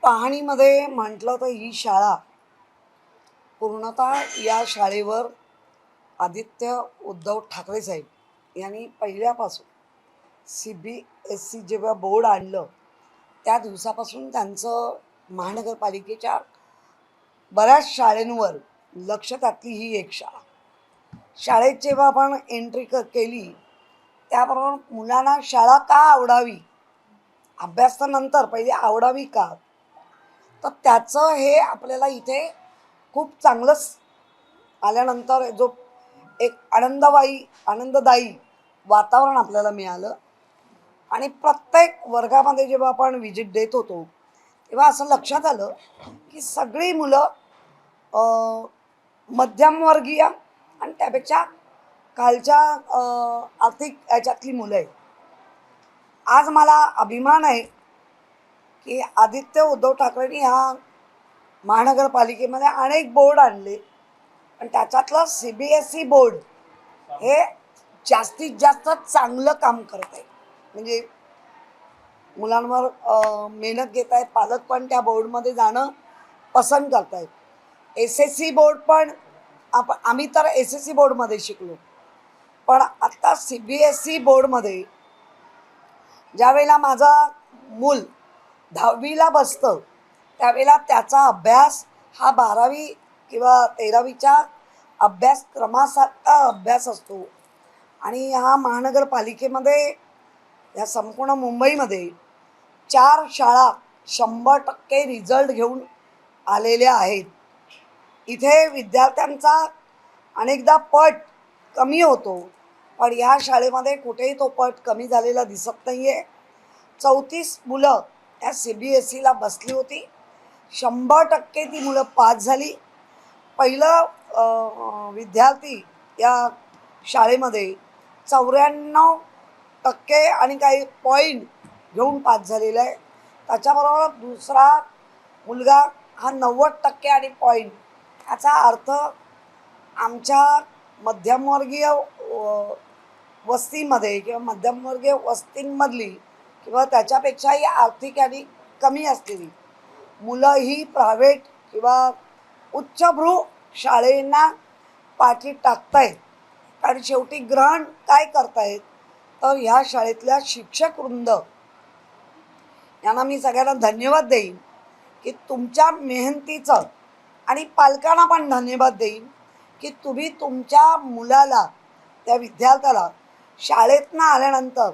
पाहणीमध्ये म्हटलं तर ही शाळा पूर्णतः या शाळेवर आदित्य उद्धव ठाकरे साहेब यांनी पहिल्यापासून CBSE जेव्हा बोर्ड आणलं त्या दिवसापासून त्यांचं महानगरपालिकेच्या बऱ्याच शाळेंवर लक्ष, त्यातली ही एक शाळा. शाळेत जेव्हा आपण एंट्री केली त्याबरोबर मुलांना शाळा का आवडावी, अभ्यास तर नंतर, पहिले आवडावी का, तर त्याचं हे आपल्याला इथे खूप चांगलंच आल्यानंतर जो एक आनंददायी वातावरण आपल्याला मिळालं. आणि प्रत्येक वर्गामध्ये जेव्हा आपण व्हिजिट देत होतो तेव्हा असं लक्षात आलं की सगळी मुलं मध्यमवर्गीय आणि त्यापेक्षा खालच्या आर्थिक याच्यातली मुलं आहेत. आज मला अभिमान आहे की आदित्य उद्धव ठाकरेंनी ह्या महानगरपालिकेमध्ये अनेक बोर्ड आणले, पण त्याच्यातलं CBSE बोर्ड हे जास्तीत जास्त चांगलं काम करत आहे. म्हणजे मुलांवर मेहनत घेत आहेत, पालक पण त्या बोर्डमध्ये जाणं पसंत करत आहेत. SSC बोर्ड पण आम्ही तर SSC बोर्डमध्ये शिकलो, पण आत्ता CBSE बोर्डमध्ये ज्यावेळेला माझं मूल 10वीला बसतं त्यावेळेला त्याचा अभ्यास हा 12वी किंवा 13वीच्या अभ्यासक्रमासारखा अभ्यास असतो. आणि ह्या महानगरपालिकेमध्ये, या संपूर्ण मुंबईमध्ये 4 शाळा 100% रिझल्ट घेऊन आलेल्या आहेत. इथे विद्यार्थ्यांचा अनेकदा पट कमी होतो, पण या शाळेमध्ये कुठेही तो पट कमी झालेला दिसत नाही आहे. 34 मुलं या CBSEला बसली होती, 100% ती मुलं पास झाली. पहिलं विद्यार्थी या शाळेमध्ये 94% आणि काही पॉईंट घेऊन पास झालेला आहे. त्याच्याबरोबर दुसरा मुलगा हा 90% आणि पॉईंट. याचा अर्थ आमच्या मध्यमवर्गीय वस्तीमध्ये किंवा मध्यमवर्गीय वस्तींमधली किंवा त्याच्यापेक्षाही आर्थिक आणि कमी असलेली मुलं ही प्रायव्हेट किंवा उच्चभ्रू शाळेंना पाठी टाकतायत. कारण शेवटी ग्रहण काय करतायत तर ह्या शाळेतल्या शिक्षक वृंद यांना मी सगळ्यांना धन्यवाद देईन की तुमच्या मेहनतीचं, आणि पालकांना पण धन्यवाद देईन की तुम्ही तुमच्या मुलाला, त्या विद्यार्थ्याला शाळेतनं आल्यानंतर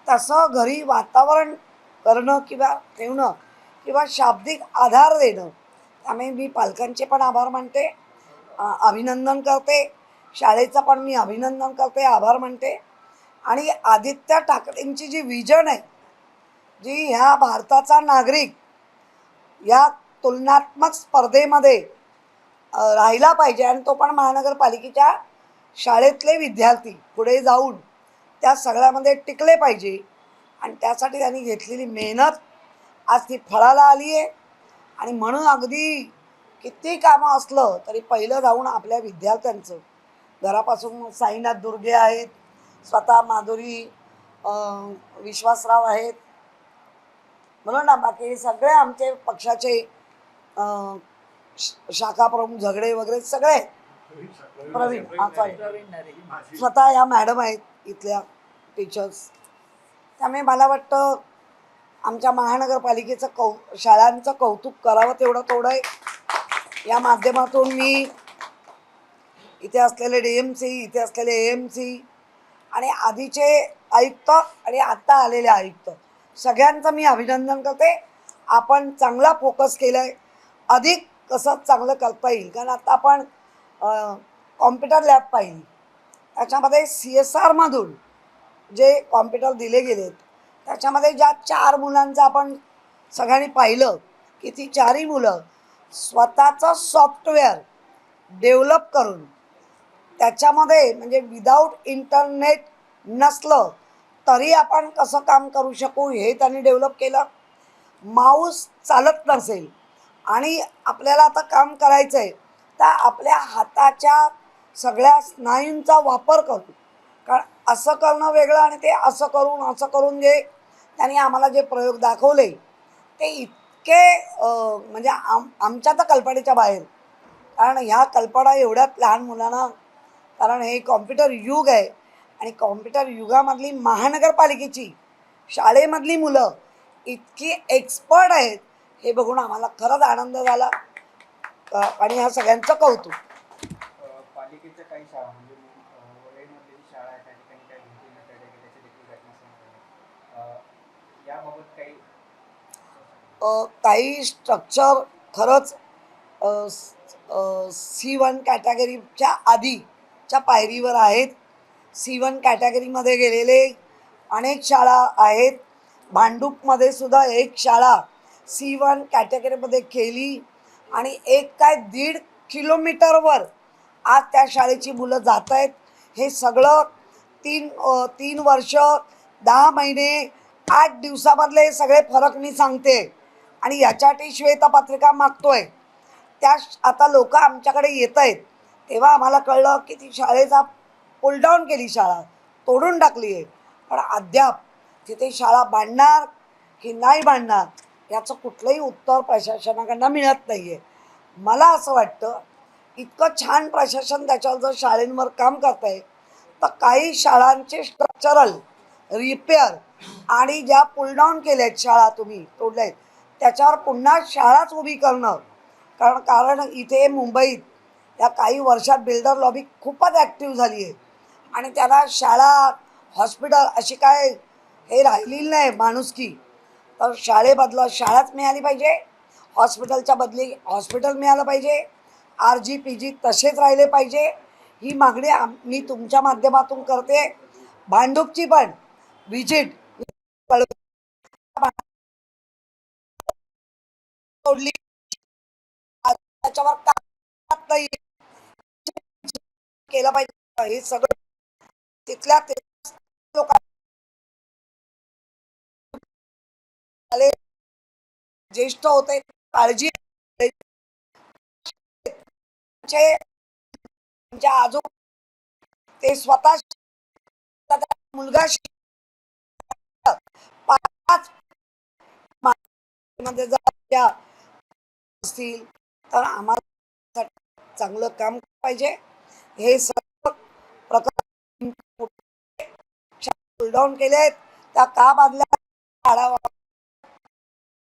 तसं घरी वातावरण करणं किंवा ठेवणं किंवा शाब्दिक आधार देणं. त्यामुळे मी पालकांचे पण आभार मानते, अभिनंदन करते. शाळेचं पण मी अभिनंदन करते, आभार मानते. आणि आदित्य ठाकरेंची जी विजन आहे, जी ह्या भारताचा नागरिक या तुलनात्मक स्पर्धेमध्ये राहिला पाहिजे, आणि तो पण महानगरपालिकेच्या शाळेतले विद्यार्थी पुढे जाऊन त्या सगळ्यामध्ये टिकले पाहिजे, आणि त्यासाठी त्यांनी घेतलेली मेहनत आज ती फळाला आली आहे. आणि म्हणून अगदी किती कामं असलं तरी पहिलं जाऊन आपल्या विद्यार्थ्यांचं, घरापासून साईनाथ दुर्गे आहेत, स्वतः माधुरी विश्वासराव आहेत, म्हणून ना बाकी सगळे आमचे पक्षाचे शाखा प्रमुख झगडे वगैरे सगळे, प्रवीण स्वतः या मॅडम आहेत इथल्या टीचर्स. त्यामुळे मला वाटतं आमच्या महानगरपालिकेचं शाळांचं कौतुक करावं तेवढं आहे. या माध्यमातून मी इथे असलेले DMC, इथे असलेले AMC आणि आधीचे आयुक्त आणि आत्ता आलेले आयुक्त सगळ्यांचं मी अभिनंदन करते. आपण चांगला फोकस केला आहे, अधिक कसं चांगलं करता येईल. कारण आता आपण कॉम्प्युटर लॅब पाहिली, त्याच्यामध्ये CSRमधून जे कॉम्प्युटर दिले गेलेत त्याच्यामध्ये ज्या 4 मुलांचं आपण सगळ्यांनी पाहिलं की ती 4ही मुलं स्वतःचं सॉफ्टवेअर डेव्हलप करून त्याच्यामध्ये, म्हणजे विदाऊट इंटरनेट नसलं तरी आपण कसं काम करू शकू हे त्यांनी डेव्हलप केलं. माऊस चालत नसेल आणि आपल्याला आता काम करायचं आहे तर आपल्या हाताच्या सगळ्या स्नायूंचा वापर करू. कारण असं करणं वेगळं आणि ते असं करून जे त्यांनी आम्हाला जे प्रयोग दाखवले ते इतके म्हणजे आमच्या तर कल्पनेच्या बाहेर. कारण ह्या कल्पना एवढ्यात लहान मुलांना, कारण हे कॉम्प्युटर युग आहे आणि कॉम्प्युटर युगामधली महानगरपालिकेची शाळेमधली मुलं इतकी एक्सपर्ट आहेत हे बघून आम्हाला खरंच आनंद झाला आणि ह्या सगळ्यांचं कौतुक. पालिकेच्या काही शाळा म्हणजे वरळीमधली जी शाळा आहे त्या ठिकाणी काही भिंती नटल्या गेल्याची देखील घटना समोर आली. याबाबत काही काही स्ट्रक्चर खरंच C1 कॅटेगरीच्या आधीच्या पायरीवर आहेत. C1 कॅटेगरीमध्ये गेलेले अनेक शाळा आहेत. भांडूपमध्ये सुद्धा एक शाळा C1 कॅटेगरीमध्ये केली आणि एक काय 1.5 किलोमीटरवर आज त्या शाळेची मुलं जात आहेत. हे सगळं 3 वर्ष 10 महिने 8 दिवसामधले सगळे फरक मी सांगते आणि याच्यासाठी श्वेतपत्रिका मागतोय. आता लोक आमच्याकडे येत आहेत तेव्हा आम्हाला कळलं की ती शाळेचा पुलडाऊन केली, शाळा तोडून टाकली आहे. पण अद्याप तिथे शाळा बांधणार की नाही बांधणार याचं कुठलंही उत्तर प्रशासनाकडनं मिळत नाही आहे. मला असं वाटतं इतकं छान प्रशासन त्याच्यावर जर शाळेंवर काम करत आहे तर काही शाळांचे स्ट्रक्चरल रिपेअर आणि ज्या पुलडाऊन केल्या आहेत शाळा तुम्ही तोडल्या आहेत त्याच्यावर पुन्हा शाळाच उभी करणं. कारण इथे मुंबईत या काही वर्षात बिल्डर लॉबी खूपच ॲक्टिव्ह झाली आहे आणि त्याला शाळा हॉस्पिटल अशी काय हे राहिलेली नाही माणुसकी. तर शाळेबदला शाळाच मिळाली पाहिजे, हॉस्पिटलच्या बदली हॉस्पिटल मिळालं पाहिजे, RG-PG तसेच राहिले पाहिजे. ही मागणी मी तुमच्या माध्यमातून करते. भांडूपची पण विजिट तोडली त्याच्यावर नाही केलं पाहिजे. हे सगळं तिथल्या लोकांना ज्येष्ठ होते काळजी त्यांच्या आजोबा ते स्वतः मुलगा 5 मध्ये जर असतील तर आम्हाला चांगलं काम पाहिजे. हे सर्व प्रकार डाऊन केले आहेत त्या का बांधल्या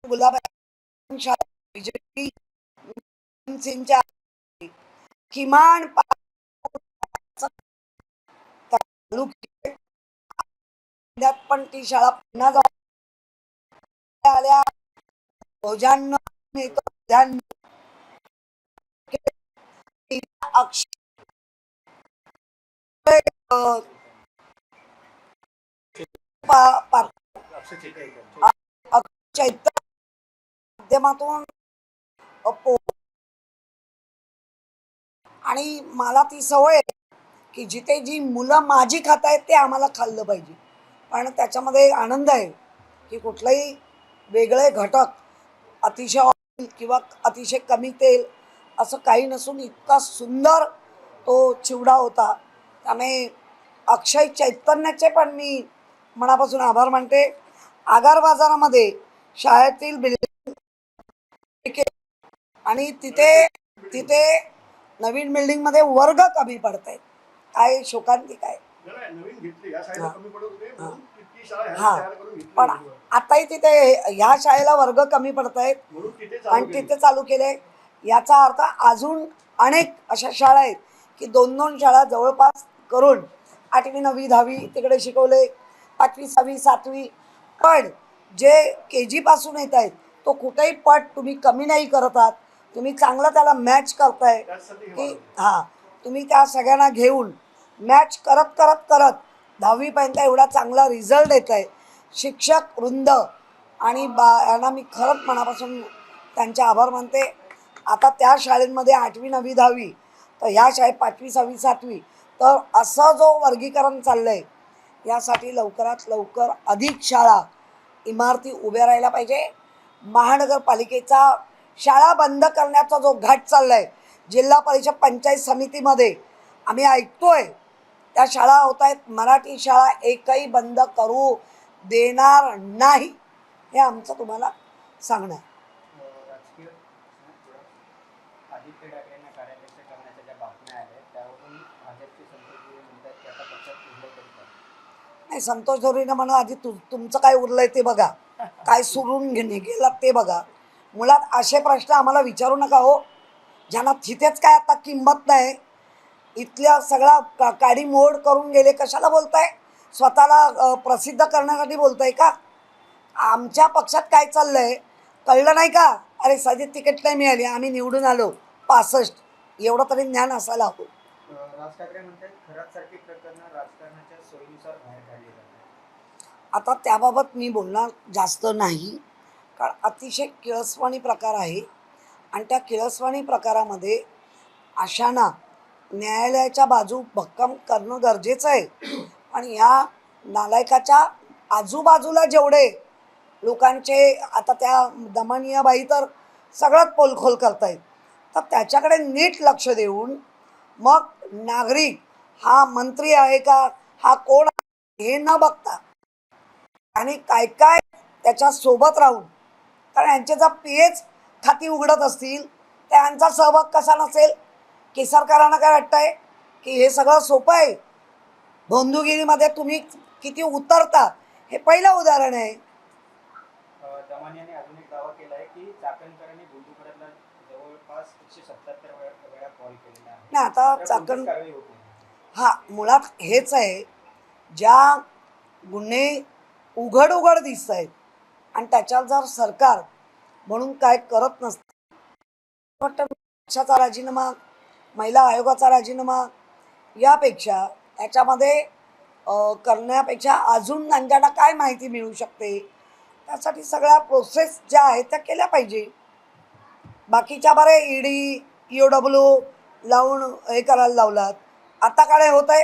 गुलाब किमान पण ती शाळा पुन्हा जाऊन आल्या भोजन माध्यमातून आणि मला ती सवय आहे की जिथे जी मुलं माझी खात आहेत ते आम्हाला खाल्लं पाहिजे. पण त्याच्यामध्ये आनंद आहे की कुठलाही वेगळे घटक अतिशय ऑइल किंवा अतिशय कमी तेल असं काही नसून इतका सुंदर तो चिवडा होता. त्यामुळे अक्षय चैतन्याचे पण मी मनापासून आभार मानते. आगार बाजारामध्ये शाळेतील बिल्डिंग आणि तिथे नवीन बिल्डिंगमध्ये वर्ग कमी पडत आहेत. काय शोकांती काय हां पण आताही तिथे ह्या शाळेला वर्ग कमी पडत आहेत आणि तिथे चालू केले. याचा अर्थ अजून अनेक अशा शाळा आहेत की 2-2 शाळा जवळपास करून 8वी 9वी 10वी तिकडे शिकवले, 5वी 6वी 7वी. पण जे KG पासून येत आहेत तो कुठेही पट तुम्ही कमी नाही करत आहात. तुम्ही चांगलं त्याला मॅच करताय की हां तुम्ही त्या सगळ्यांना घेऊन मॅच करत करत करत 10वीपर्यंत एवढा चांगला रिझल्ट येत आहे. शिक्षक वृंद आणि यांना मी खरंच मनापासून त्यांचे आभार मानते. आता त्या शाळेमध्ये 8वी 9वी 10वी तर ह्या शाळेत 5वी 6वी 7वी तर असं जो वर्गीकरण चाललं आहे यासाठी लवकरात लवकर अधिक शाळा इमारती उभ्या राहायला पाहिजे. महानगरपालिकेचा शाळा बंद करण्याचा जो घाट चालला आहे जिल्हा परिषद पंचायत समितीमध्ये आम्ही ऐकतोय त्या शाळा होत आहेत. मराठी शाळा एकही बंद करू देणार नाही हे आमचं तुम्हाला सांगणं आहे. आदित्य ठाकरेंना कार्याध्यक्ष करण्याच्या ज्या बातम्या आल्या त्यावरून भाजपचे संतोष गिरे म्हणतात की आता पक्षात उरलं तरी काय. नाही, संतोष धोरेनं म्हणा आधी तुमचं काय उरलंय ते बघा, काय सुरून गेलात ते बघा. मुळात असे प्रश्न आम्हाला विचारू नका हो, ज्यांना तिथेच काय आता किंमत नाही. इथल्या सगळा काडी मोड करून गेले. कशाला बोलताय? स्वतःला प्रसिद्ध करण्यासाठी बोलताय का? आमच्या पक्षात काय चाललंय कळलं नाही का? अरे साधी तिकीट नाही मिळाली, आम्ही निवडून आलो 65, एवढं तरी ज्ञान असायला हवं. राज ठाकरे म्हणतात खराबसारखी प्रकरणं राजकारणाच्या सोयीनुसार बाहेर काढली जातात. आता त्याबाबत मी बोलणार जास्त नाही, कारण अतिशय किळसवाणी प्रकार आहे आणि त्या किळसवाणी प्रकारामध्ये अशांना न्यायालयाच्या बाजू भक्कम करणं गरजेचं आहे. आणि ह्या नालायकाच्या आजूबाजूला जेवढे लोकांचे आता त्या दमनियाबाई तर सगळ्यात पोलखोल करतायत, तर त्याच्याकडे नीट लक्ष देऊन मग नागरिक हा मंत्री आहे का, हा कोण आहे हे न बघता आणि काय काय त्याच्या सोबत राहून, कारण यांचे जर पीएच खाती उघडत असतील त्यांचा सहभाग कसा नसेल. केसरकरांना काय वाटतंय की हे सगळं सोपं आहे? भोंदूगिरीमध्ये तुम्ही किती उतरता हे पहिलं उदाहरण आहे. दमानियाने अजून एक दावा केला आहे की चाकणकरांनी बुंदूकड्याला जवळपास 177 वेळा कॉल केलेला आहे. नाही, आता तर चाकण कोणतीच कारवाई होत नाही. हा मुळात हेच आहे, ज्या गुन्हे उघड उघड दिसत आहेत आणि त्याच्यावर जर सरकार म्हणून काय करत नसतं, वाटतं पक्षाचा राजीनामा, महिला आयोगाचा राजीनामा यापेक्षा याच्यामध्ये करण्यापेक्षा अजून त्यांच्याला काय माहिती मिळू शकते त्यासाठी सगळ्या प्रोसेस ज्या आहेत त्या केल्या पाहिजे. बाकीच्या बरे ईडी EOW लावून हे करायला लावलात. आता काय होत आहे,